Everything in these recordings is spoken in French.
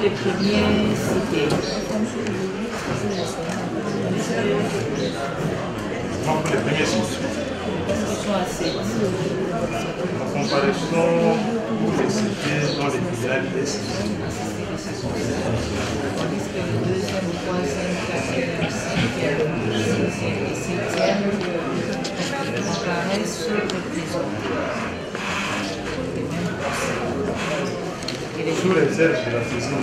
les premiers cités. Donc les premiers cités. Ils sont à 7. En comparaison pour les cités dans les tribunaux des cités. Tandis que le deuxième, troisième, quatrième, cinquième, sixième et septième apparaissent représentés. Sous réserve de la saison.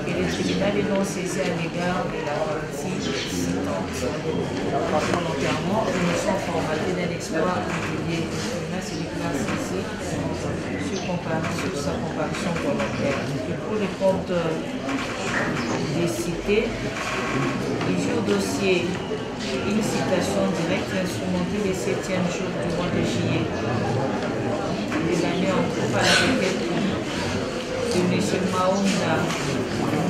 Et les tribunaux non saisis à l'égard de la partie citante. Volontairement, ils sont formatés d'un exploit régulier. Là, c'est les classes saisi sur sa comparution volontaire. Et pour les comptes des cités, les jours dossier, une citation directe instrumentée les 7e jours du mois de juillet de l'année en cours à la requête de M. Maounda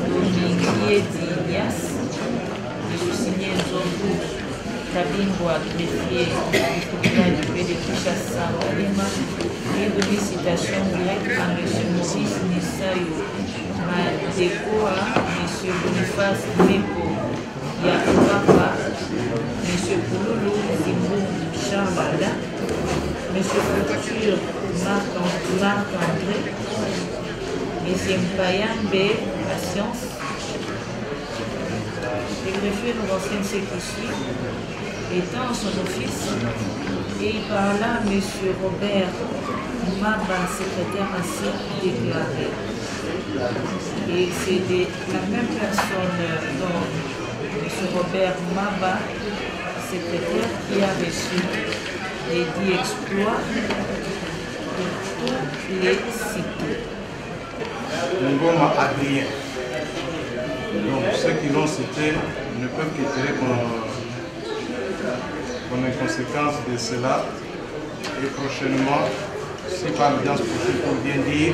Dominguier Dias, de signer Nzongo Kabingwa, greffier du tribunal du pays de Kinshasa, Malema, et donner citation directe à M. Maurice Nisayo Madekoa, M. Boniface Nepo Yakupapa, M. Pouloulou Zimbo Charlada, M. Couture Marc-André, M. Mpayambe Patience. Le greffier nous renseigne ce qui suit, étant en son office, et il parla à M. Robert Maba, secrétaire ainsi déclaré. Et c'est la même personne, donc M. Robert Maba, secrétaire, qui a reçu les 10 exploits pour tous les cités. Ngoma Adrien. Donc ceux qui l'ont cité ne peuvent que tirer comme une conséquence de cela. Et prochainement, si par l'audience prochaine pour bien dire,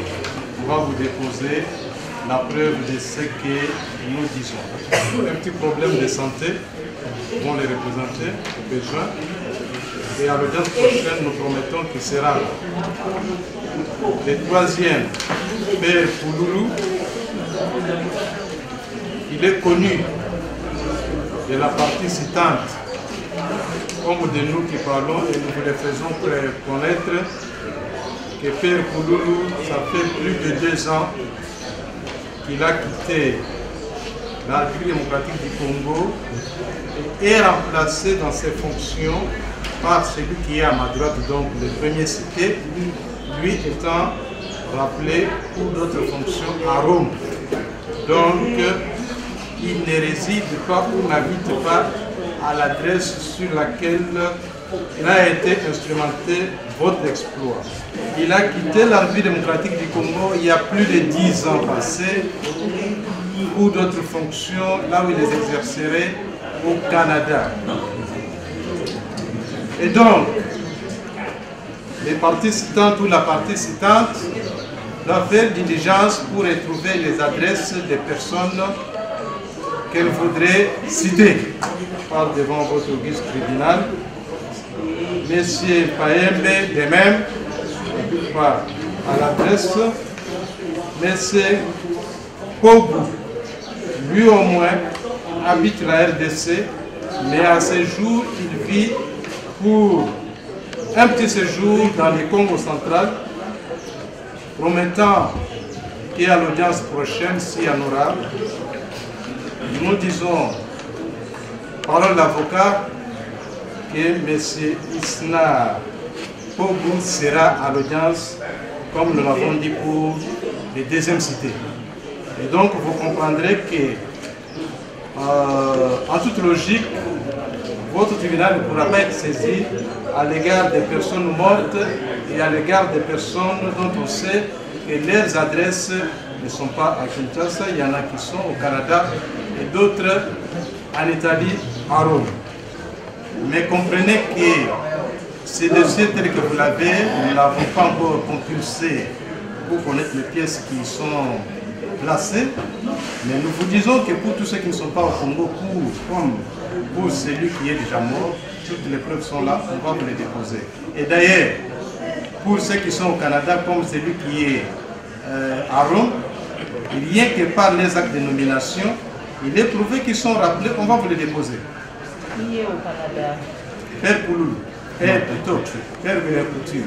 on va vous déposer la preuve de ce que nous disons. Un petit problème de santé vont les représenter au besoin. Et à l'audience prochaine, nous promettons qu'il sera le 3e Père Pouloulou. Il est connu de la partie citante, comme de nous qui parlons, et nous vous le faisons connaître que Père Pouloulou, ça fait plus de 2 ans qu'il a quitté la République démocratique du Congo et est remplacé dans ses fonctions par celui qui est à ma droite, donc le premier cité, lui étant rappelé pour d'autres fonctions à Rome. Donc, il ne réside pas ou n'habite pas à l'adresse sur laquelle il a été instrumenté votre exploit. Il a quitté la République démocratique du Congo il y a plus de 10 ans passés pour d'autres fonctions, là où il les exercerait au Canada. Et donc, les parties citantes ou la partie citante doit faire diligence pour retrouver les adresses des personnes qu'elle voudrait citer. Je parle devant votre auguste tribunal. Monsieur Paembe, de même, pas à l'adresse. Monsieur Kogu, lui au moins, habite la RDC, mais à ce jour, il vit pour un petit séjour dans le Congo central, promettant qu'à l'audience prochaine, s'il y en aura, nous disons, parole d'avocat, que M. Isna Pogu sera à l'audience, comme nous l'avons dit pour les deuxièmes cités. Et donc, vous comprendrez que, en toute logique, votre tribunal ne pourra pas être saisi à l'égard des personnes mortes et à l'égard des personnes dont on sait que leurs adresses ne sont pas à Kinshasa. Il y en a qui sont au Canada et d'autres en Italie, à Rome. Mais comprenez que ces dossiers tels que vous l'avez, nous ne l'avons pas encore compulsé pour connaître les pièces qui sont placées. Mais nous vous disons que pour tous ceux qui ne sont pas au Congo, comme pour celui qui est déjà mort, toutes les preuves sont là, on va vous les déposer. Et d'ailleurs, pour ceux qui sont au Canada, comme celui qui est à Rome, rien que par les actes de nomination, il est prouvé qu'ils sont rappelés, on va vous les déposer. Qui est au Canada? Père Pouloulou, Père plutôt, Père Vénère Couture.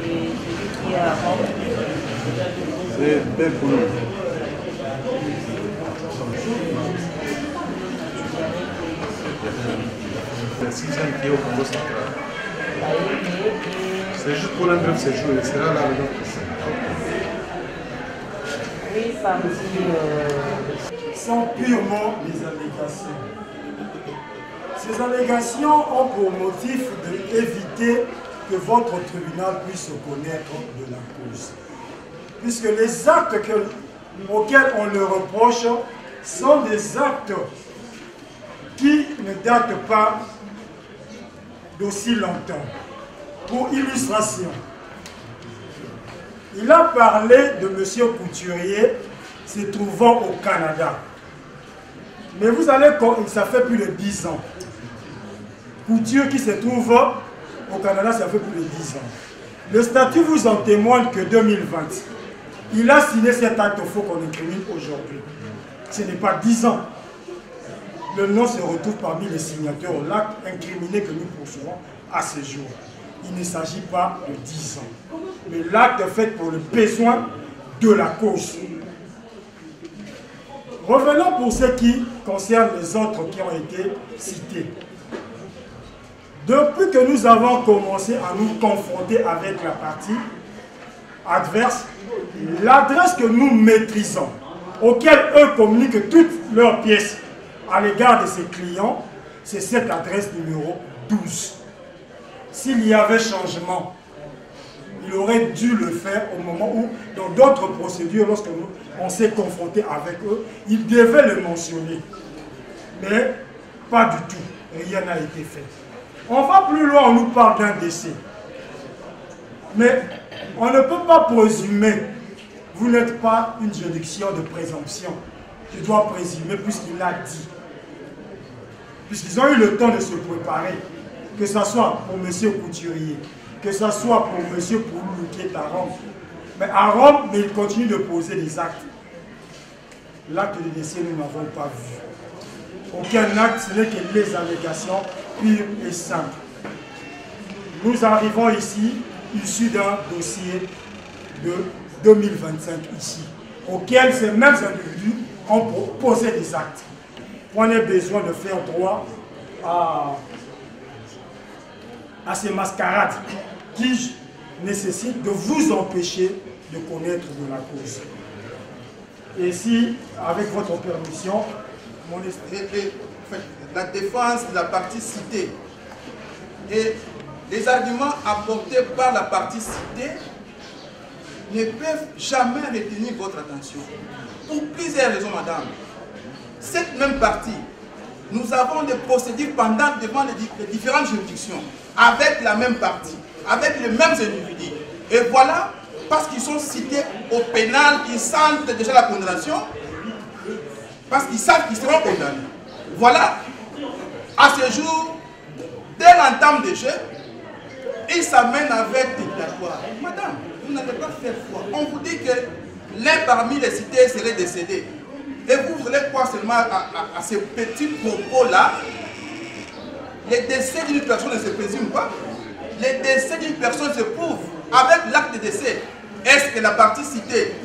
Et celui qui est à Rome? C'est Père Pouloulou. Le 6e qui est au Congo central. C'est juste pour un bref séjour, il sera là dedans. Oui, parti. Sont purement des allégations. Ces allégations ont pour motif d'éviter que votre tribunal puisse connaître de la cause. Puisque les actes auxquels on le reproche sont des actes qui ne datent pas d'aussi longtemps. Pour illustration, il a parlé de M. Couturier se trouvant au Canada. Mais vous allez, ça fait plus de 10 ans. Couture qui se trouve au Canada, ça fait plus de 10 ans. Le statut vous en témoigne que 2020. Il a signé cet acte faux qu'on incrimine aujourd'hui. Ce n'est pas 10 ans. Le nom se retrouve parmi les signataires de l'acte incriminé que nous poursuivons à ce jour. Il ne s'agit pas de 10 ans. Mais l'acte est fait pour le besoin de la cause. Revenons pour ce qui concerne les autres qui ont été cités. Depuis que nous avons commencé à nous confronter avec la partie adverse, l'adresse que nous maîtrisons, auquel eux communiquent toutes leurs pièces à l'égard de ses clients, c'est cette adresse numéro 12. S'il y avait changement, il aurait dû le faire au moment où, dans d'autres procédures, lorsque on s'est confronté avec eux, il devait le mentionner. Mais pas du tout, rien n'a été fait. On va plus loin, on nous parle d'un décès. Mais on ne peut pas présumer. Vous n'êtes pas une juridiction de présomption. Je dois présumer puisqu'il l'a dit. Puisqu'ils ont eu le temps de se préparer. Que ce soit pour M. Couturier, que ce soit pour M. Pouloulou qui est à Rome. Mais à Rome, mais il continue de poser des actes. L'acte de décès, nous n'avons pas vu. Aucun acte, ce n'est que les allégations pures et simples. Nous arrivons ici, issus d'un dossier de 2025 ici, auquel ces mêmes individus ont posé des actes. On a besoin de faire droit à ces mascarades qui nécessitent de vous empêcher de connaître de la cause. Et si, avec votre permission, la défense de la partie citée et les arguments apportés par la partie citée ne peuvent jamais retenir votre attention. Pour plusieurs raisons, madame. Cette même partie, nous avons des procédures pendantes devant les différentes juridictions, avec la même partie, avec les mêmes individus. Et voilà, parce qu'ils sont cités au pénal, ils sentent déjà la condamnation, parce qu'ils savent qu'ils seront condamnés. Voilà, à ce jour, dès l'entame des jeux, ils s'amènent avec des dilatoires. Madame, vous n'allez pas faire foi. On vous dit que l'un parmi les cités serait décédé. Et vous allez croire seulement à ces petits propos-là. Les décès d'une personne ne se présument pas. Les décès d'une personne se prouvent avec l'acte de décès. Est-ce que la partie citée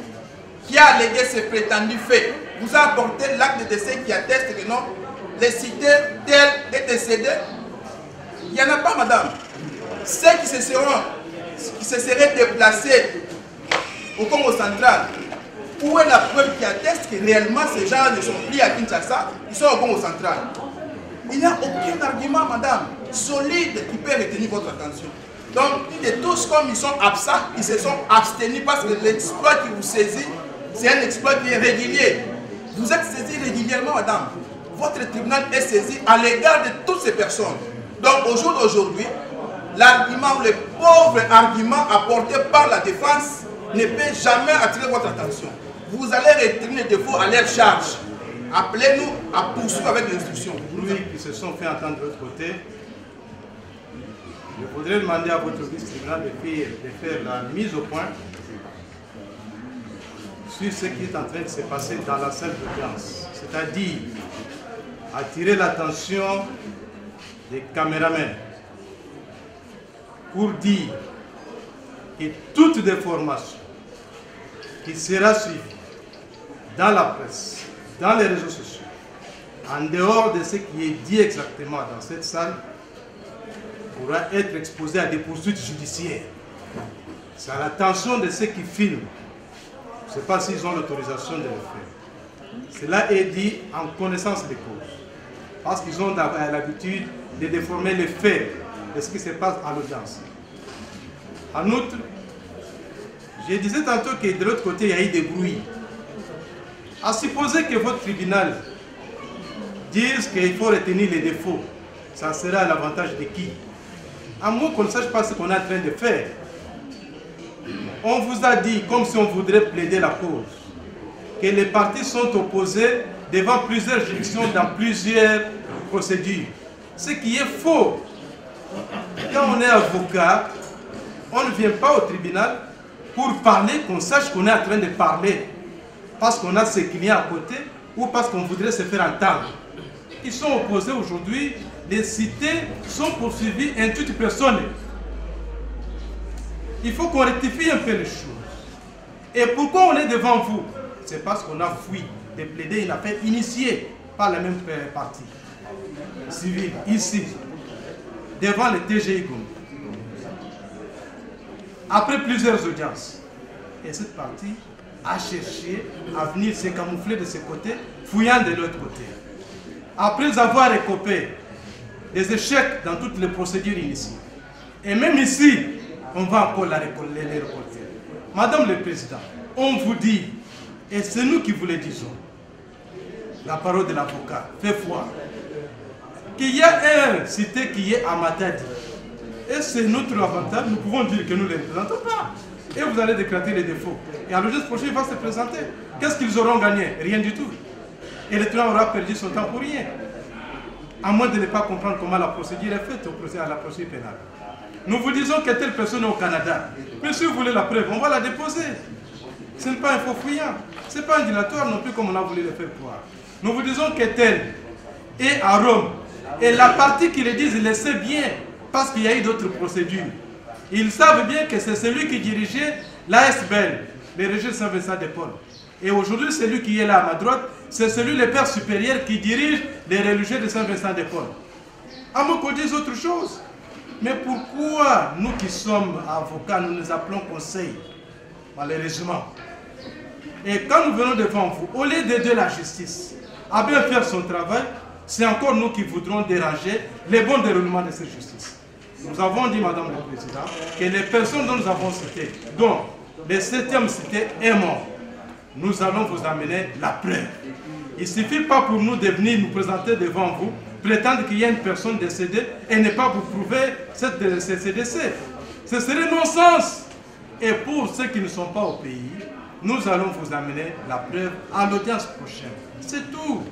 qui a allégué ces prétendus faits vous a apporté l'acte de décès qui atteste que non, les cités telles est décédé? Il n'y en a pas, madame. Ceux qui se seraient déplacés au Congo central, où est la preuve qui atteste que réellement ces gens ne sont plus à Kinshasa, ils sont au Congo central? Il n'y a aucun argument, madame, solide qui peut retenir votre attention. Donc, ils de tous, comme ils sont absents, ils se sont abstenus parce que l'exploit qui vous saisit, c'est un exploit qui est régulier. Vous êtes saisi régulièrement, madame. Votre tribunal est saisi à l'égard de toutes ces personnes. Donc, au jour d'aujourd'hui, l'argument ou le pauvre argument apporté par la défense ne peut jamais attirer votre attention. Vous allez retenir les défauts à leur charge. Appelez-nous à poursuivre avec l'instruction. Nous qui se sont fait entendre de l'autre côté, je voudrais demander à votre vice-tribunal de faire la mise au point sur ce qui est en train de se passer dans la salle d'audience. C'est-à-dire attirer l'attention des caméramans pour dire que toute déformation qui sera suivie dans la presse, dans les réseaux sociaux, en dehors de ce qui est dit exactement dans cette salle, pourra être exposée à des poursuites judiciaires. C'est à l'attention de ceux qui filment. Je ne sais pas s'ils ont l'autorisation de le faire. Cela est dit en connaissance des causes. Parce qu'ils ont l'habitude de déformer les faits de ce qui se passe à l'audience. En outre, je disais tantôt que de l'autre côté, il y a eu des bruits. À supposer que votre tribunal dise qu'il faut retenir les défauts, ça sera à l'avantage de qui? À moins qu'on ne sache pas ce qu'on est en train de faire. On vous a dit, comme si on voudrait plaider la cause, que les partis sont opposés devant plusieurs juridictions dans plusieurs procédures. Ce qui est faux. Quand on est avocat, on ne vient pas au tribunal pour parler, qu'on sache qu'on est en train de parler. Parce qu'on a ses clients à côté ou parce qu'on voudrait se faire entendre. Ils sont opposés aujourd'hui, les cités sont poursuivies en toute personne. Il faut qu'on rectifie un peu les choses. Et pourquoi on est devant vous? C'est parce qu'on a fui de plaider une affaire initiée par la même partie civile, ici, devant le TGI Gombe. Après plusieurs audiences, et cette partie a cherché à venir se camoufler de ce côté, fouillant de l'autre côté. Après avoir récopé des échecs dans toutes les procédures initiées, et même ici, on va encore les récolter. Madame le Président, on vous dit, et c'est nous qui vous le disons, la parole de l'avocat fait foi, qu'il y a un cité qui est à Matadi. Et c'est notre avantage, nous pouvons dire que nous ne les représentons pas. Et vous allez déclarer les défauts. Et à l'audience prochaine, il va se présenter. Qu'est-ce qu'ils auront gagné? Rien du tout. Et le tribunal aura perdu son temps pour rien. À moins de ne pas comprendre comment la procédure est faite à la procédure pénale. Nous vous disons que telle personne est au Canada. Mais si vous voulez la preuve, on va la déposer. Ce n'est pas un faux fouillant. Ce n'est pas un dilatoire non plus comme on a voulu le faire croire. Nous vous disons que tel est à Rome. Et la partie qui le dit, il le sait bien. Parce qu'il y a eu d'autres procédures. Ils savent bien que c'est celui qui dirigeait l'ASBL, les régions Saint-Vincent-de-Paul. Et aujourd'hui, celui qui est là à ma droite, c'est celui, le père supérieur, qui dirige les religieux de Saint-Vincent-de-Paul. À moins qu'on dise autre chose. Mais pourquoi nous qui sommes avocats, nous nous appelons conseil? Malheureusement. Et quand nous venons devant vous, au lieu d'aider la justice à bien faire son travail, c'est encore nous qui voudrons déranger le bon déroulement de cette justice. Nous avons dit, Madame le Président, que les personnes dont nous avons cité, dont le 7e cité est mort, nous allons vous amener la preuve. Il ne suffit pas pour nous de venir nous présenter devant vous, prétendre qu'il y a une personne décédée et ne pas vous prouver ce décès. Ce serait non-sens. Et pour ceux qui ne sont pas au pays, nous allons vous amener la preuve à l'audience prochaine. C'est tout.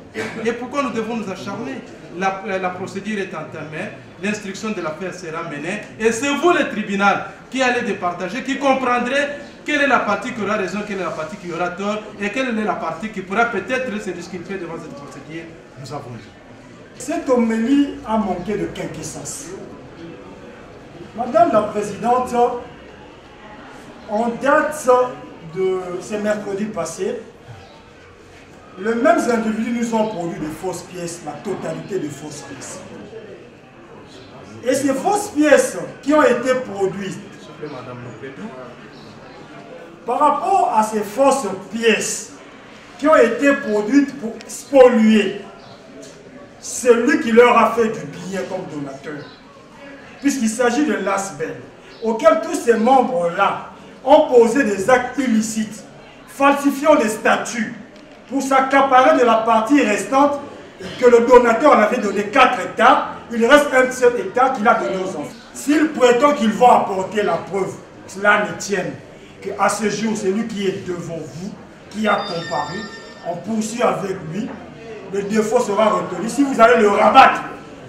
Et pourquoi nous devons nous acharner? La procédure est entamée, l'instruction de l'affaire sera menée, et c'est vous, le tribunal, qui allez départager, qui comprendrez quelle est la partie qui aura raison, quelle est la partie qui aura tort, et quelle est la partie qui pourra peut-être se disculper devant cette procédure. Nous avons dit. Cette homélie a manqué de quinquessence. Madame la Présidente, en date de ce mercredi passé, les mêmes individus nous ont produit de fausses pièces, la totalité de fausses pièces. Et ces fausses pièces qui ont été produites, par rapport à ces fausses pièces qui ont été produites pour spolier celui qui leur a fait du bien comme donateur, puisqu'il s'agit de l'ASBEL, auquel tous ces membres-là ont posé des actes illicites, falsifiant des statuts, pour s'accaparer de la partie restante que le donateur en avait donné 4 hectares, il reste un seul hectare qu'il a donné aux enfants. S'il prétend qu'ils vont apporter la preuve, cela ne tienne qu'à ce jour, celui qui est devant vous, qui a comparu, on poursuit avec lui, le défaut sera retenu. Si vous allez le rabattre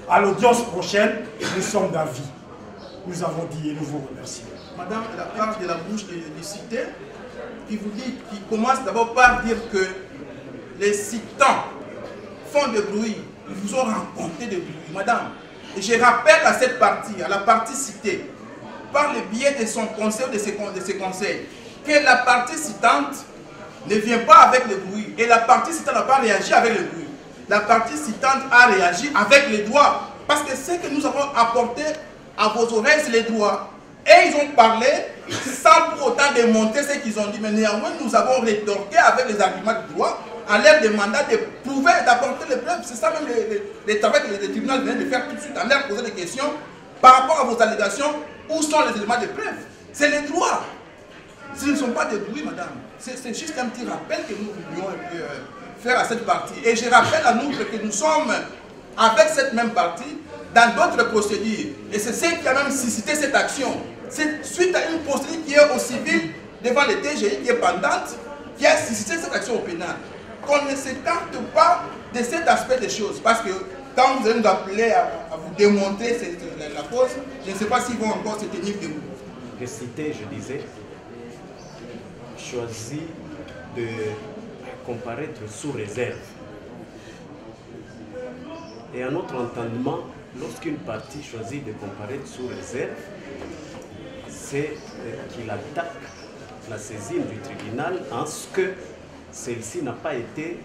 à l'audience prochaine, nous sommes d'avis. Nous avons dit et nous vous remercions. Madame, la part de la bouche de cité, qui commence d'abord par dire que les citants font de bruit, ils vous ont rencontré de bruit, madame. Et je rappelle à cette partie, à la partie citée, par le biais de son conseil ou de ses conseils, que la partie citante ne vient pas avec le bruit. Et la partie citante n'a pas réagi avec le bruit. La partie citante a réagi avec les doigts. Parce que ce que nous avons apporté à vos oreilles, c'est les doigts. Et ils ont parlé sans pour autant démontrer ce qu'ils ont dit. Mais néanmoins, nous avons rétorqué avec les arguments du droit en leur demandant de prouver, d'apporter les preuves. C'est ça même le travail que le tribunal vient de faire tout de suite, en leur posant des questions par rapport à vos allégations. Où sont les éléments de preuve? C'est les droits. Ce ne sont pas des bruits, madame. C'est juste un petit rappel que nous voulions faire à cette partie. Et je rappelle à nous que nous sommes, avec cette même partie, dans d'autres procédures. Et c'est ce qui a même suscité cette action. C'est suite à une procédure qui est au civil, devant le TGI, qui est pendante, qui a suscité cette action au pénal. Qu'on ne s'écarte pas de cet aspect des choses. Parce que quand vous allez nous appeler à vous démontrer la cause, je ne sais pas s'ils vont encore se tenir debout. Je citais, je disais, choisi de comparaître sous réserve. Et à notre entendement, lorsqu'une partie choisit de comparaître sous réserve, c'est qu'il attaque la saisine du tribunal en ce que celle-ci n'a pas été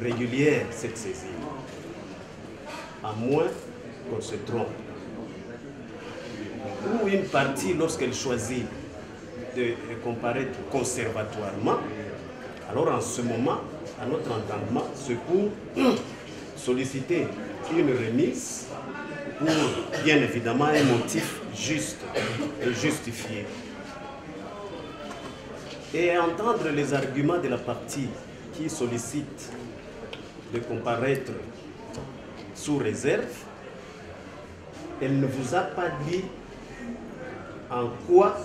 régulière, cette saisine. À moins qu'on se trompe. Ou une partie, lorsqu'elle choisit de comparaître conservatoirement, alors en ce moment, à notre entendement, c'est pour solliciter une remise pour, bien évidemment, un motif juste et justifié. Et entendre les arguments de la partie qui sollicite de comparaître sous réserve, elle ne vous a pas dit en quoi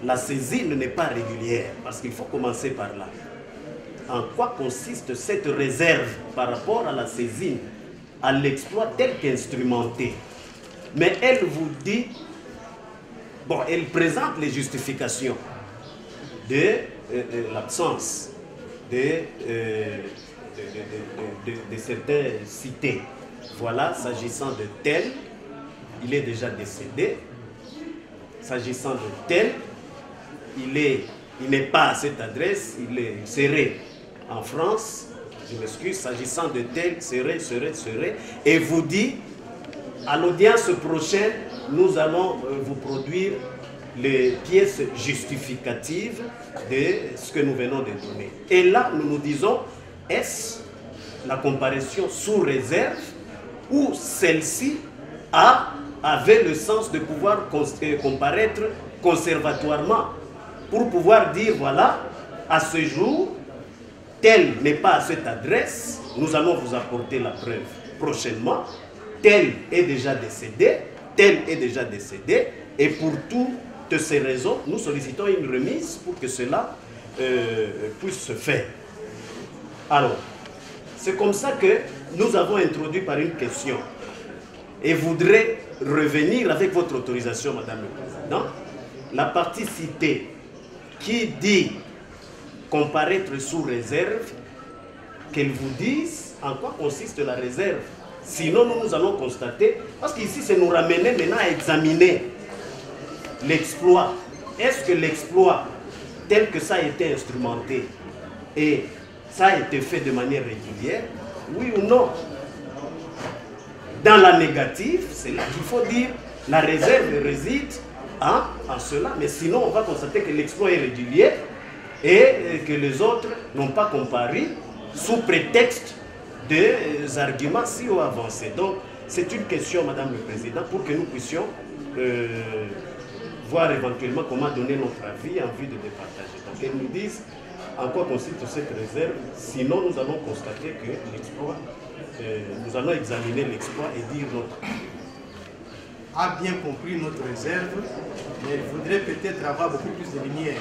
la saisine n'est pas régulière, parce qu'il faut commencer par là. En quoi consiste cette réserve par rapport à la saisine, à l'exploit tel qu'instrumenté? Mais elle vous dit, bon, elle présente les justifications de l'absence de certaines cités. Voilà, s'agissant de tel, il est déjà décédé. S'agissant de tel, il n'est pas à cette adresse, il serait en France. Je m'excuse, s'agissant de tel, serait, et vous dit, à l'audience prochaine, nous allons vous produire les pièces justificatives de ce que nous venons de donner. Et là, nous nous disons, est-ce la comparaison sous réserve ou celle-ci avait le sens de pouvoir comparaître conservatoirement pour pouvoir dire, voilà, à ce jour, tel n'est pas à cette adresse, nous allons vous apporter la preuve prochainement, tel est déjà décédé, tel est déjà décédé, et pour toutes ces raisons, nous sollicitons une remise pour que cela puisse se faire. Alors, c'est comme ça que nous avons introduit par une question et voudrais revenir avec votre autorisation, Madame le Président, la partie citée qui dit comparaître sous réserve, qu'elle vous dise en quoi consiste la réserve. Sinon, nous allons constater, parce qu'ici, c'est nous ramener maintenant à examiner l'exploit. Est-ce que l'exploit, tel que ça a été instrumenté, et ça a été fait de manière régulière, oui ou non? Dans la négative, c'est là qu'il faut dire la réserve réside en cela. Mais sinon, on va constater que l'exploit est régulier et que les autres n'ont pas comparé sous prétexte des arguments si haut avancés. Donc, c'est une question, Madame le Président, pour que nous puissions voir éventuellement comment donner notre avis en vue de départager. Donc, qu'elles nous disent en quoi consiste cette réserve. Sinon, nous allons constater que l'exploit, nous allons examiner l'exploit et dire notre avis. A bien compris notre réserve, mais il faudrait peut-être avoir beaucoup plus de lumière.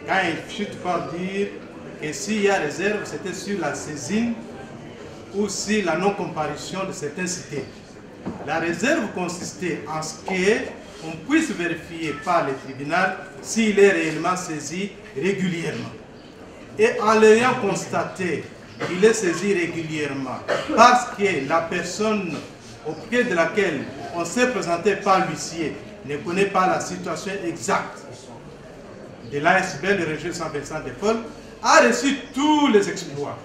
Quand il chute par dire que s'il y a réserve, c'était sur la saisine ou sur la non-comparution de certaines cités. La réserve consistait en ce que on puisse vérifier par le tribunal s'il est réellement saisi régulièrement. Et en l'ayant constaté qu'il est saisi régulièrement, parce que la personne auprès de laquelle on s'est présenté par l'huissier ne connaît pas la situation exacte de l'ASB, le régime Saint Vincent de Paul, a reçu tous les exploits.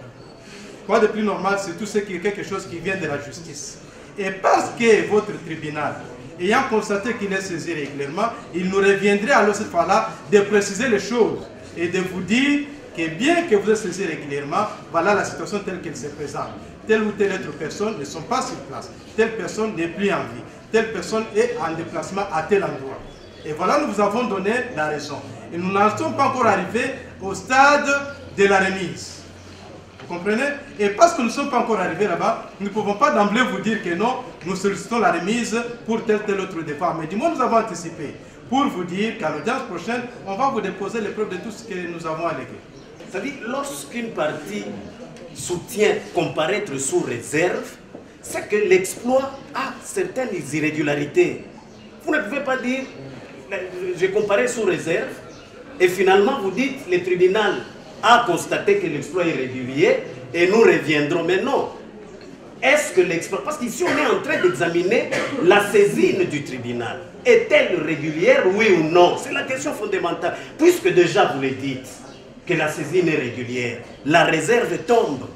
Quoi de plus normal, c'est tout ce qui est quelque chose qui vient de la justice. Et parce que votre tribunal, ayant constaté qu'il est saisi régulièrement, il nous reviendrait alors cette fois-là de préciser les choses et de vous dire que bien que vous êtes saisi régulièrement, voilà la situation telle qu'elle se présente. Telle ou telle autre personne ne sont pas sur place. Telle personne n'est plus en vie. Telle personne est en déplacement à tel endroit. Et voilà, nous vous avons donné la raison. Et nous n'en sommes pas encore arrivés au stade de la remise. Vous comprenez? Et parce que nous ne sommes pas encore arrivés là-bas, nous ne pouvons pas d'emblée vous dire que non, nous sollicitons la remise pour tel autre débat. Mais du moins, nous avons anticipé pour vous dire qu'à l'audience prochaine, on va vous déposer les preuves de tout ce que nous avons allégué. C'est-à-dire, lorsqu'une partie soutient comparaître sous réserve, c'est que l'exploit a certaines irrégularités. Vous ne pouvez pas dire, je comparais sous réserve, et finalement vous dites, le tribunal a constaté que l'exploit est régulier, et nous reviendrons. Mais non. Est-ce que l'exploit... Parce qu'ici, on est en train d'examiner la saisine du tribunal. Est-elle régulière, oui ou non? C'est la question fondamentale. Puisque déjà vous le dites, que la saisine est régulière, la réserve tombe.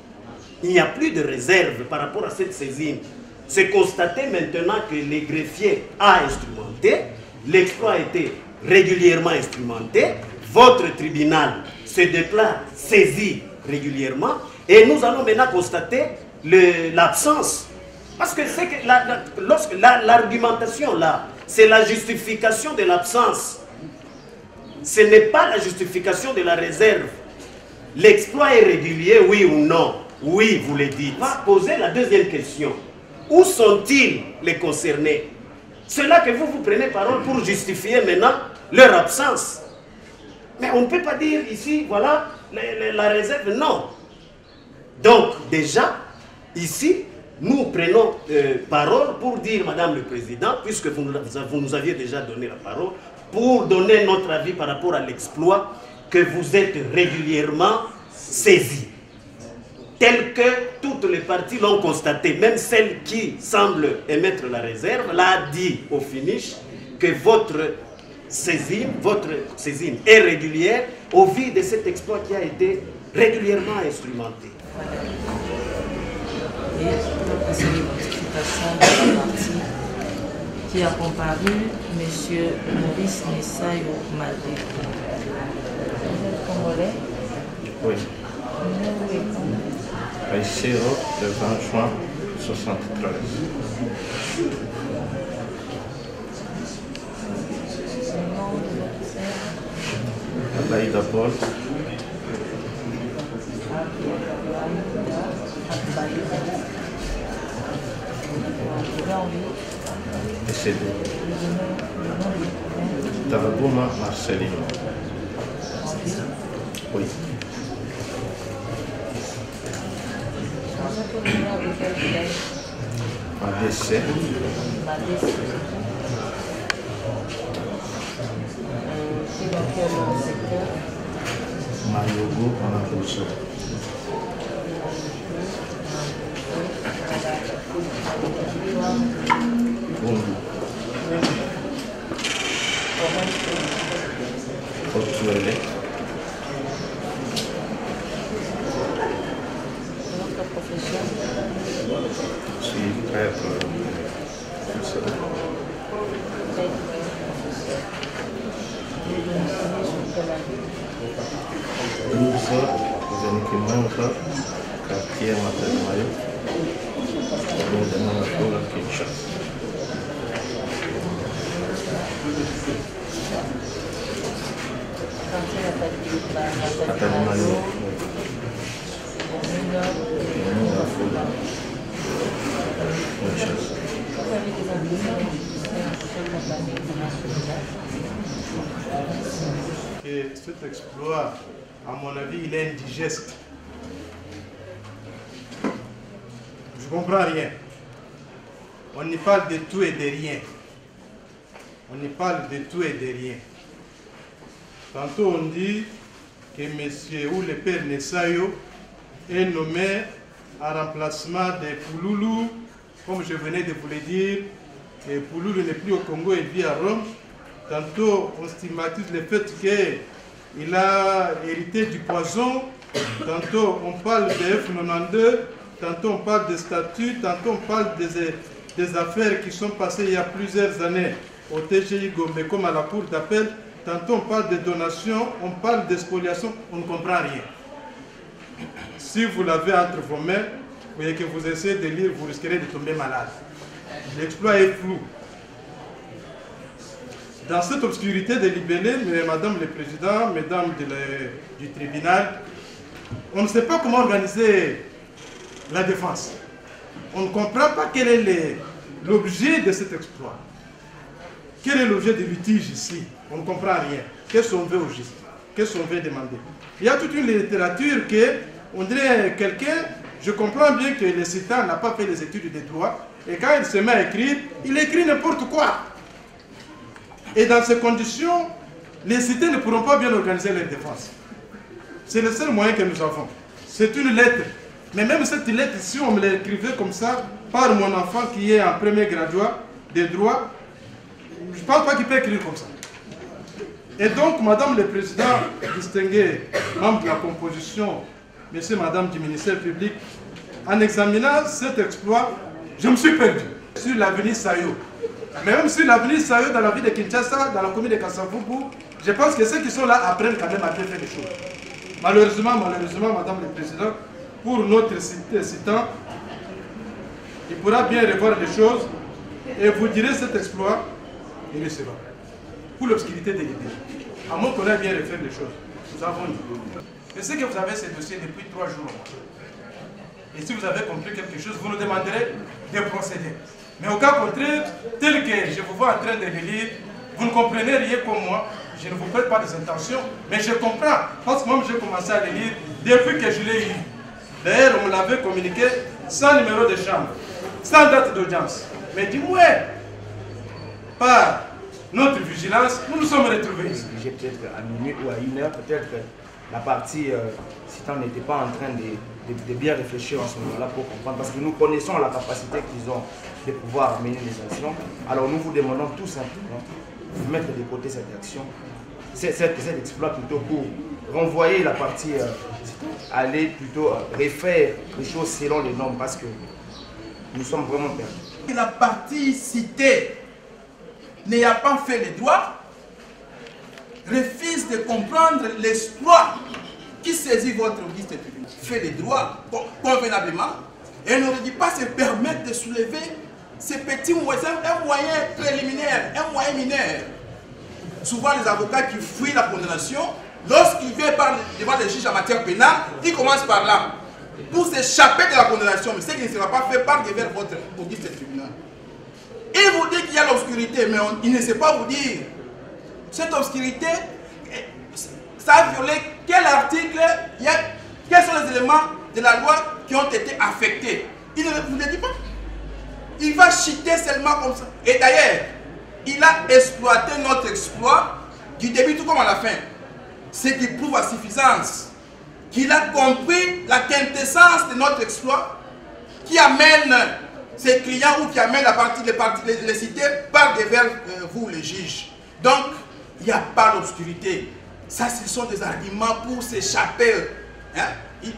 Il n'y a plus de réserve par rapport à cette saisine. C'est constaté maintenant que le greffier a instrumenté, l'exploit a été régulièrement instrumenté, votre tribunal se déclare saisi régulièrement, et nous allons maintenant constater l'absence. Parce que c'est que lorsque l'argumentation là, c'est la justification de l'absence. Ce n'est pas la justification de la réserve. L'exploit est régulier, oui ou non? Oui, vous le dites. On va poser la deuxième question. Où sont-ils les concernés? C'est là que vous prenez parole pour justifier maintenant leur absence. Mais on ne peut pas dire ici, voilà, la réserve, non. Donc, déjà, ici, nous prenons parole pour dire, Madame le Président, puisque vous nous aviez déjà donné la parole, pour donner notre avis par rapport à l'exploit que vous êtes régulièrement saisi. Tel que toutes les parties l'ont constaté, même celle qui semble émettre la réserve, l'a dit au finish que votre saisine est régulière au vu de cet exploit qui a été régulièrement instrumenté. Et c'est l'identification de la partie qui a comparu M. Maurice Nessayo Maldé. Vous êtes congolais? Oui. Où est-on? À Isero, le 20 juin 1973. Le nom de votre sœur? Abaïda Paul. Décédé. Tarabouma Marcelino. Oui. Un décès. Mayogo en Aposo. Otuele. Votre profession? Je suis prêtre. Quartier Matemayo, de Manatoula, Kinshasa. Matemayo, Kinshasa. Et cet exploit, à mon avis, il est indigeste. Je ne comprends rien. On y parle de tout et de rien. on y parle de tout et de rien. Tantôt on dit que monsieur ou le père Nessayo est nommé en remplacement de Pouloulou, comme je venais de vous le dire, et Pouloulou n'est plus au Congo, il vit à Rome. Tantôt on stigmatise le fait qu'il a hérité du poison, tantôt on parle de F92, tantôt on parle de statuts, tantôt on parle des affaires qui sont passées il y a plusieurs années au TGI Gombe comme à la cour d'appel, tantôt on parle de donations, on parle de spoliation, on ne comprend rien. Si vous l'avez entre vos mains, vous voyez que vous essayez de lire, vous risquerez de tomber malade. L'exploit est flou. Dans cette obscurité de libellé, Madame le Président, Mesdames du tribunal, on ne sait pas comment organiser la défense. On ne comprend pas quel est l'objet de cet exploit. Quel est l'objet du litige ici? On ne comprend rien. Qu'est-ce qu'on veut au juste? Qu'est-ce qu'on veut demander? Il y a toute une littérature que, on dirait quelqu'un, je comprends bien que le citant n'a pas fait les études de droit, et quand il se met à écrire, il écrit n'importe quoi. Et dans ces conditions, les cités ne pourront pas bien organiser leur défense. C'est le seul moyen que nous avons. C'est une lettre. Mais même cette lettre, si on me l'écrivait comme ça, par mon enfant qui est en premier graduat des droits, je ne pense pas qu'il peut écrire comme ça. Et donc, Madame le Président, distingué membre de la composition, Monsieur et Madame du ministère public, en examinant cet exploit, je me suis perdu sur l'avenue Sayo. Mais même sur l'avenue Sayo, dans la ville de Kinshasa, dans la commune de Kassavubu, je pense que ceux qui sont là apprennent quand même à bien faire les choses. Malheureusement, Madame le Président, pour notre citant, il pourra bien revoir les choses et vous direz cet exploit, il le sera. Pour l'obscurité des idées. À moins qu'on ait bien refaire les choses. Nous avons dit. Je sais que vous avez ce dossier depuis 3 jours. Et si vous avez compris quelque chose, vous nous demanderez de procéder. Mais au cas contraire, tel que je vous vois en train de le lire, vous ne comprenez rien comme moi. Je ne vous prête pas des intentions, mais je comprends. Parce que moi, j'ai commencé à le lire depuis que je l'ai lu. D'ailleurs, on me l'avait communiqué sans numéro de chambre, sans date d'audience. Mais du moins, par notre vigilance, nous nous sommes retrouvés ici. J'ai peut-être à minuit ou à 1h, peut-être que la partie citant n'était pas en train de bien réfléchir en ce moment-là pour comprendre, parce que nous connaissons la capacité qu'ils ont de pouvoir mener les actions. Alors nous vous demandons tout simplement de mettre de côté cette action, cet exploit plutôt pour renvoyer la partie, aller plutôt refaire les choses selon les normes, parce que nous sommes vraiment perdus. La partie citée n'ayant pas fait les droits, refuse de comprendre l'exploit qui saisit votre liste publique, fait les droits convenablement et n'aurait dit pas se permettre de soulever ces petits moyens, un moyen préliminaire, un moyen mineur. Souvent les avocats qui fuient la condamnation, lorsqu'ils viennent devant les juges en matière pénale, ils commencent par là, pour s'échapper de la condamnation, mais c'est qui ne sera pas fait par devers votre auguste tribunal. Il vous dit qu'il y a l'obscurité, mais il ne sait pas vous dire. Cette obscurité, ça a violé quel article, quels sont les éléments de la loi qui ont été affectés. Il ne vous le dit pas. Il va chiter seulement comme ça. Et d'ailleurs, il a exploité notre exploit du début tout comme à la fin. Ce qui prouve à suffisance qu'il a compris la quintessence de notre exploit qui amène ses clients ou qui amène les cités par devers vous les juges. Donc, il n'y a pas l'obscurité. Ça, ce sont des arguments pour s'échapper. Hein?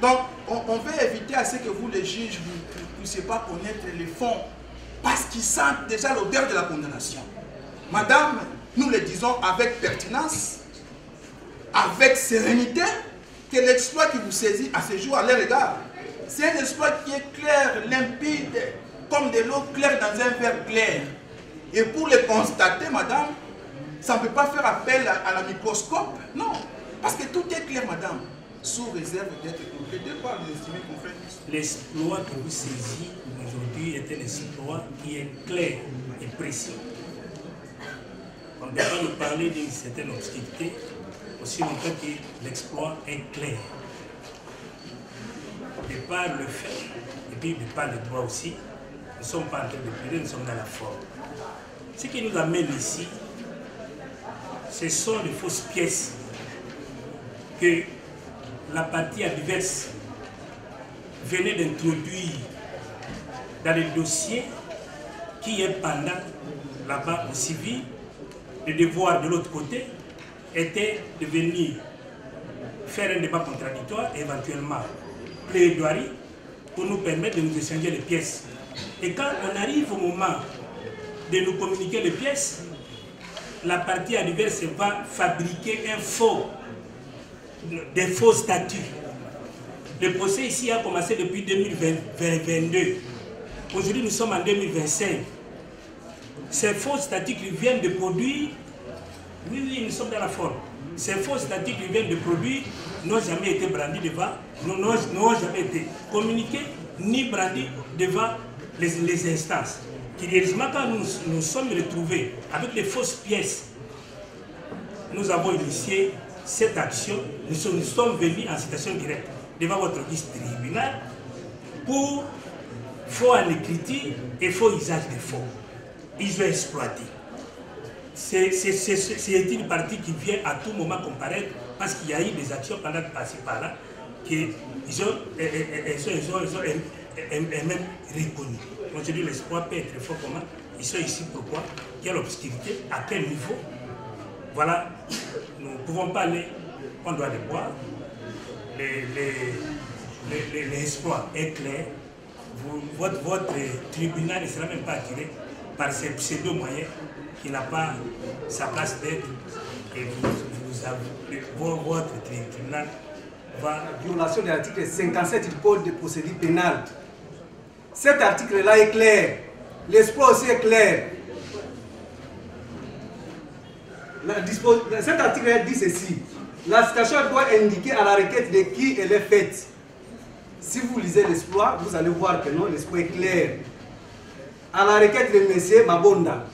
Donc, on veut éviter à ce que vous, les juges, vous ne puissiez pas connaître les fonds. Parce qu'ils sentent déjà l'odeur de la condamnation. Madame, nous le disons avec pertinence, avec sérénité, que l'exploit qui vous saisit à ce jour à leur égard, c'est un exploit qui est clair, limpide, comme de l'eau claire dans un verre clair. Et pour le constater, madame, ça ne peut pas faire appel à la microscope, non. Parce que tout est clair, madame, sous réserve d'être complété par les estimés confrères. L'exploit que vous saisissez aujourd'hui est un exploit qui est clair et précis. On ne peut pas nous parler d'une certaine obscurité aussi longtemps que l'exploit est clair. De par le fait, et puis de par le droit aussi, nous ne sommes pas en train de plaider, nous sommes dans la forme. Ce qui nous amène ici, ce sont les fausses pièces que la partie adverse venait d'introduire dans le dossier qui est pendant là-bas au civil. Le devoir de l'autre côté était de venir faire un débat contradictoire et éventuellement plaidoirie pour nous permettre de nous échanger les pièces. Et quand on arrive au moment de nous communiquer les pièces, la partie adverse va fabriquer des faux statuts. Le procès ici a commencé depuis 2022. Aujourd'hui, nous sommes en 2025. Ces faux statuts qu'ils viennent de produire, oui, nous sommes dans la forme. Ces faux statuts qu'ils viennent de produire n'ont jamais été brandis devant, n'ont jamais été communiqués ni brandis devant les instances. Curieusement, quand nous sommes retrouvés avec les fausses pièces, nous avons initié cette action. Nous sommes venus en citation directe devant votre tribunal pour faux en écriture et faux usage des faux. Ils ont exploité. C'est une partie qui vient à tout moment comparaître parce qu'il y a eu des actions pendant passé par là qu'ils ont même reconnues. Aujourd'hui, l'espoir peut être fort comment. Ils sont ici pourquoi? Quelle obscurité? À quel niveau? Voilà, nous ne pouvons pas aller, on doit les boire. L'espoir est clair. Votre tribunal ne sera même pas attiré par ces pseudo-moyens qui n'a pas sa place d'être. Et votre tribunal va... Violation de l'article 57 du Code de procédure pénale. Cet article-là est clair. L'espoir aussi est clair. Cet article dit ceci. La citation doit indiquer à la requête de qui elle est faite. Si vous lisez l'espoir, vous allez voir que non, l'espoir est clair. À la requête de M. Mabonda.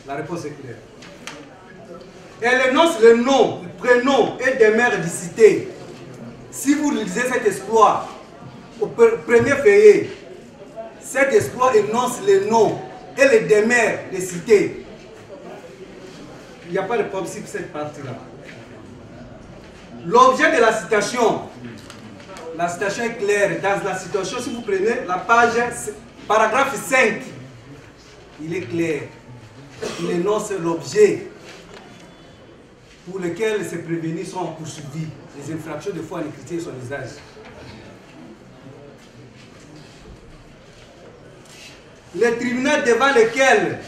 La réponse est claire. Elle énonce le nom, le prénom et des maires du cité. Si vous lisez cet exploit, au premier feuillet, cet exploit énonce les noms et les demeures des cités. Il n'y a pas de problème sur cette partie-là. L'objet de la citation est claire. Dans la citation, si vous prenez la page, paragraphe 5, il est clair. Il énonce l'objet pour lequel ces prévenus sont poursuivis. Les infractions de foi en écriture et son usage. Le tribunal devant lequel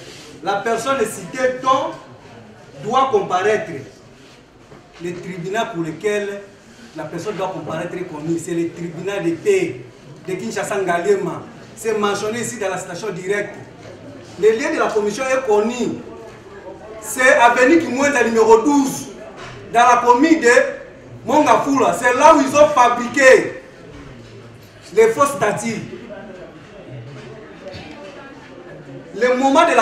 la personne citée doit comparaître. Le tribunal pour lequel la personne doit comparaître est connu. C'est le tribunal de paix de Kinshasa-Ngaliema. C'est mentionné ici dans la citation directe. Le lien de la commission est connu. C'est avenue Kimwenza numéro 12, dans la commune de Mongafula. C'est là où ils ont fabriqué les faux statuts. Le moment de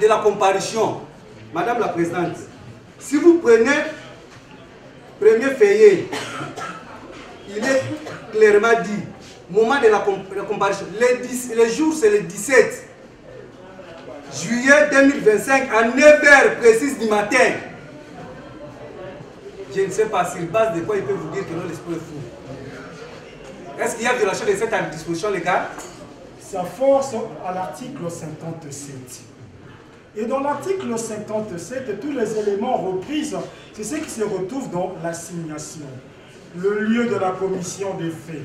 la comparution, Madame la Présidente, si vous prenez premier feuillet, il est clairement dit, moment de la comparution, le jour c'est le 17 juillet 2025 à 9h précise du matin. Je ne sais pas sur base de quoi il peut vous dire que non, l'esprit est fou. Est-ce qu'il y a violation de cette disposition légale? Ça force à l'article 57. Et dans l'article 57, tous les éléments repris, c'est ce qui se retrouve dans l'assignation. Le lieu de la commission des faits.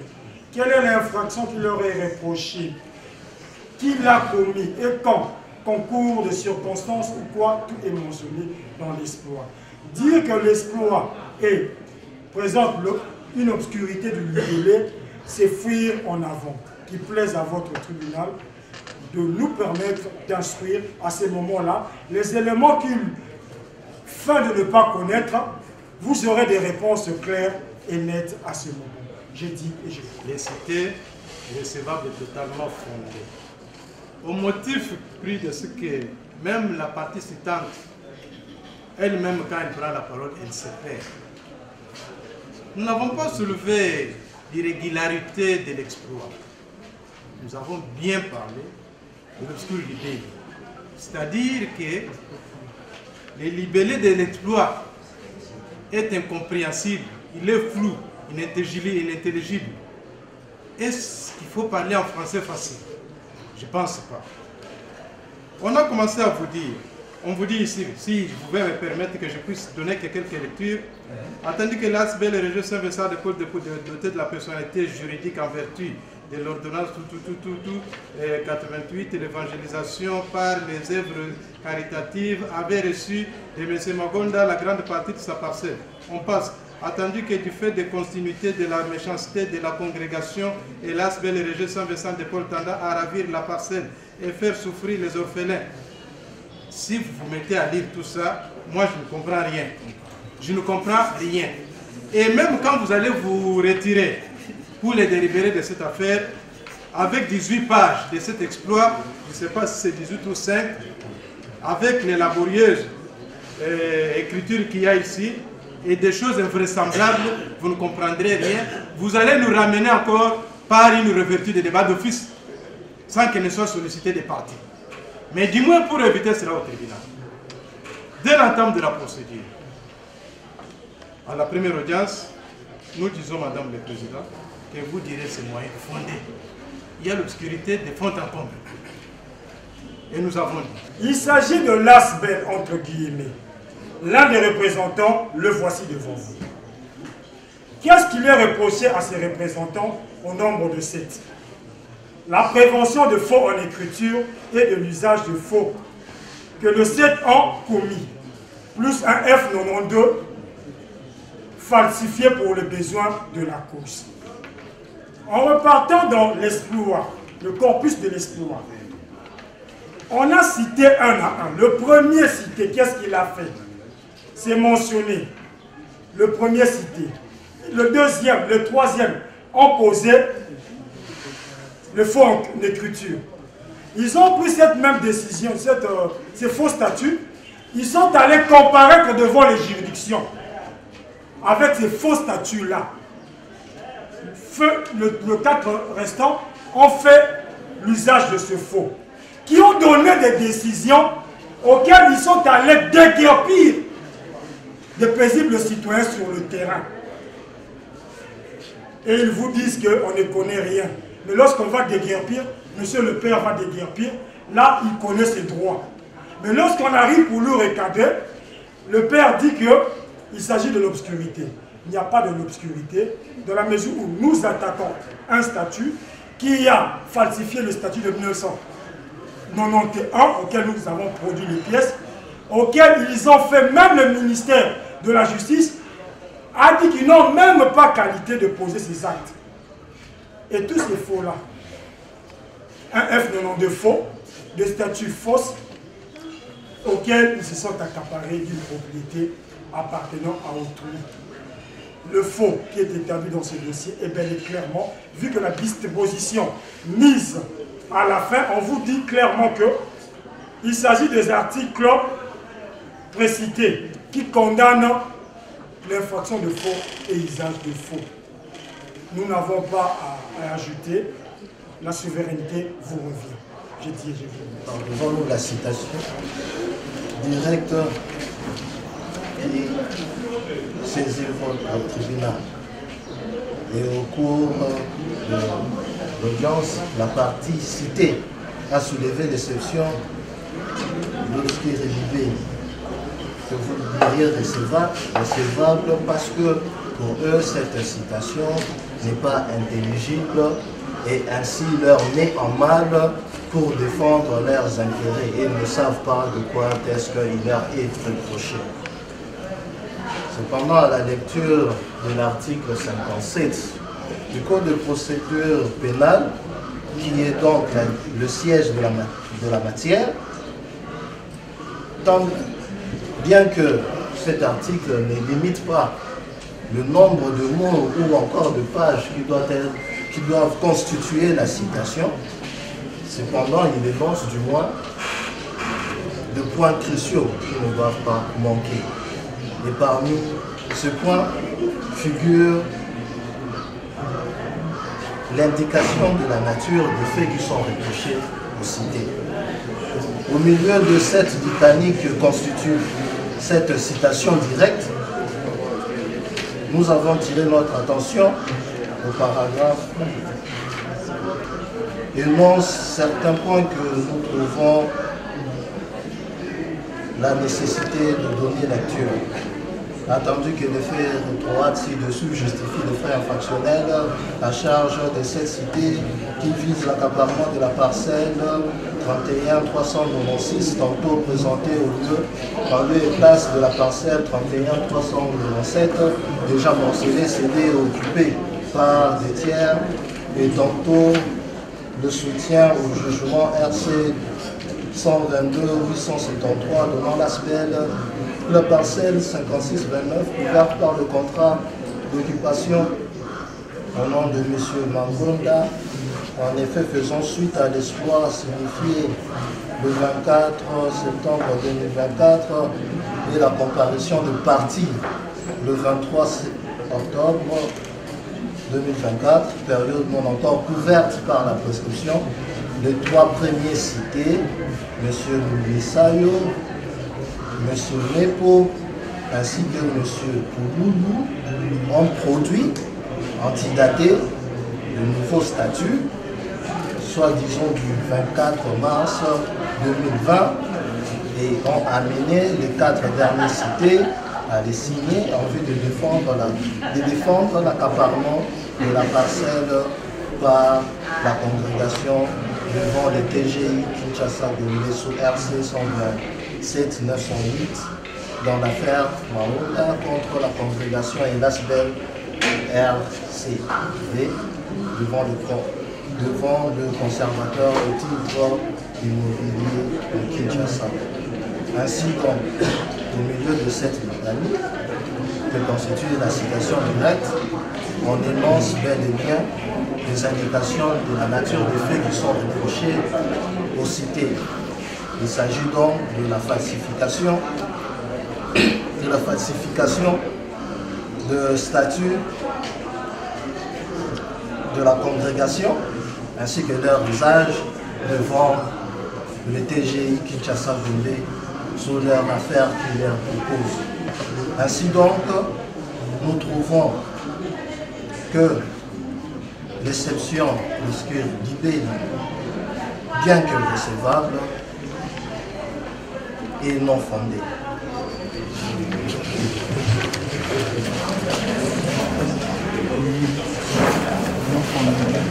Quelle est l'infraction qui leur est reprochée? Qui l'a commis et quand? Concours de circonstances ou quoi? Tout est mentionné dans l'exploit. Dire que l'exploit présente une obscurité du libellé, c'est fuir en avant. Qui plaise à votre tribunal de nous permettre d'instruire à ces moments-là les éléments qu'il feint de ne pas connaître, vous aurez des réponses claires et nettes à ce moment. J'ai dit et j'ai dit. Les cités recevables et totalement fondées. Au motif pris de ce que même la partie citante, elle-même quand elle prend la parole, elle se perd. Nous n'avons pas soulevé l'irrégularité de l'exploit. Nous avons bien parlé de l'obscur libellé. C'est-à-dire que le libellé de l'exploit est incompréhensible, il est flou, inintelligible. Est-ce qu'il faut parler en français facile? Je ne pense pas. On a commencé à vous dire, on vous dit ici, si vous pouvez me permettre que je puisse donner quelques lectures, attendu que l'ASBEL, le Région Saint-Vincent de Paul, doté de la personnalité juridique en vertu de l'ordonnance 88, l'évangélisation par les œuvres caritatives, avait reçu de M. Magonda la grande partie de sa parcelle. On passe. Attendu que du fait des continuités de la méchanceté de la congrégation, et l'ASBEL, le Région Saint-Vincent de Paul, tendant à ravir la parcelle et faire souffrir les orphelins. Si vous vous mettez à lire tout ça, moi je ne comprends rien. Je ne comprends rien. Et même quand vous allez vous retirer pour les délibérés de cette affaire, avec 18 pages de cet exploit, je ne sais pas si c'est 18 ou 5, avec les laborieuses écritures qu'il y a ici, et des choses invraisemblables, vous ne comprendrez rien. Vous allez nous ramener encore par une réouverture des débats d'office, sans qu'elle ne soit sollicitée des parties. Mais du moins pour éviter cela au tribunal. Dès l'entame de la procédure, à la première audience, nous disons, Madame le Président, que vous direz ces moyens fondés. Il y a l'obscurité de fond en comble. Et nous avons dit. Il s'agit de l'ASBEL, entre guillemets. L'un des représentants, le voici devant vous. Qu'est-ce qu'il est reproché à ces représentants au nombre de 7? La prévention de faux en écriture et de l'usage de faux que le 7 ans commis, plus un F92 falsifié pour le besoin de la cause. En repartant dans l'exploit, le corpus de l'exploit, on a cité un à un. Le premier cité, qu'est-ce qu'il a fait? C'est mentionné. Le premier cité. Le deuxième, le troisième ont posé le faux en écriture. Ils ont pris cette même décision, ces faux statuts. Ils sont allés comparaître devant les juridictions avec ces faux statuts-là. Le 4 restants ont fait l'usage de ce faux, qui ont donné des décisions auxquelles ils sont allés déguerpir de paisibles citoyens sur le terrain. Et ils vous disent qu'on ne connaît rien. Mais lorsqu'on va déguerpir, monsieur le père va déguerpir, là il connaît ses droits. Mais lorsqu'on arrive pour le recadrer, le père dit qu'il s'agit de l'obscurité. Il n'y a pas de l'obscurité, dans la mesure où nous attaquons un statut qui a falsifié le statut de 1991, auquel nous avons produit les pièces, auquel ils ont fait, même le ministère de la Justice a dit qu'ils n'ont même pas qualité de poser ces actes. Et tous ces faux-là, un F92 faux, des statuts fausses, auxquels ils se sont accaparés d'une propriété appartenant à autrui. Le faux qui est établi dans ce dossier est bel et clairement, vu que la disposition mise à la fin, on vous dit clairement qu'il s'agit des articles précités qui condamnent l'infraction de faux et usage de faux. Nous n'avons pas à ajouter, la souveraineté vous revient. J'ai dit et j'ai vu. Devant nous la citation directe qui saisit votre tribunal. Et au cours de l'audience, la partie citée a soulevé l'exception lorsqu'il est rédigé que vous diriez recevable parce que pour eux cette citation n'est pas intelligible et ainsi leur met en mal pour défendre leurs intérêts et ils ne savent pas de quoi est-ce qu'il leur est reproché. Cependant, à la lecture de l'article 57 du Code de procédure pénale, qui est donc le siège de la matière, tant bien que cet article ne limite pas le nombre de mots ou encore de pages qui doivent constituer la citation, cependant il énonce du moins de points cruciaux qui ne doivent pas manquer. Et parmi ce point figure l'indication de la nature des faits qui sont reprochés aux cités. Au milieu de cette litanie que constitue cette citation directe, nous avons tiré notre attention au paragraphe énonce certains points que nous trouvons la nécessité de donner lecture. Attendu que les faits rétroacts ci-dessus justifient les faits infractionnels à charge de cette cité qui vise l'accaparement de la parcelle 31 396, tantôt présentée en lieu et place de la parcelle 31 397, déjà mentionnée, cédée et occupée par des tiers, et tantôt le soutien au jugement RC 122 873 donnant l'aspect la parcelle 5629 ouverte par le contrat d'occupation au nom de M. Mangonda, en effet faisant suite à l'exploit signifié le 24 septembre 2024 et la comparution de parties le 23 octobre 2024, période non encore couverte par la prescription. Les trois premiers cités, M. Missayo, M. Nepo ainsi que M. Pouloulou, ont produit, antidaté, le nouveau statut, soit disons du 24 mars 2020, et ont amené les quatre dernières cités à les signer en vue de défendre l'accaparement de la parcelle par la congrégation devant les TGI Kinshasa de sous RC 127 908 dans l'affaire Maoula contre la congrégation et l'ASBEL RCV devant le conservateur au titre immobilier de Kinshasa. Ainsi donc, au milieu de cette litanie que constitue la citation directe, on énonce bel et bien des indications de la nature des faits qui sont reprochés aux cités. Il s'agit donc de la falsification de statut de la congrégation ainsi que leur usage devant le TGI Kinshasa Vundé sur leur affaire qui leur propose. Ainsi donc, nous trouvons que l'exception de ce que Guibé, bien que recevable, est non fondée. Non fondée.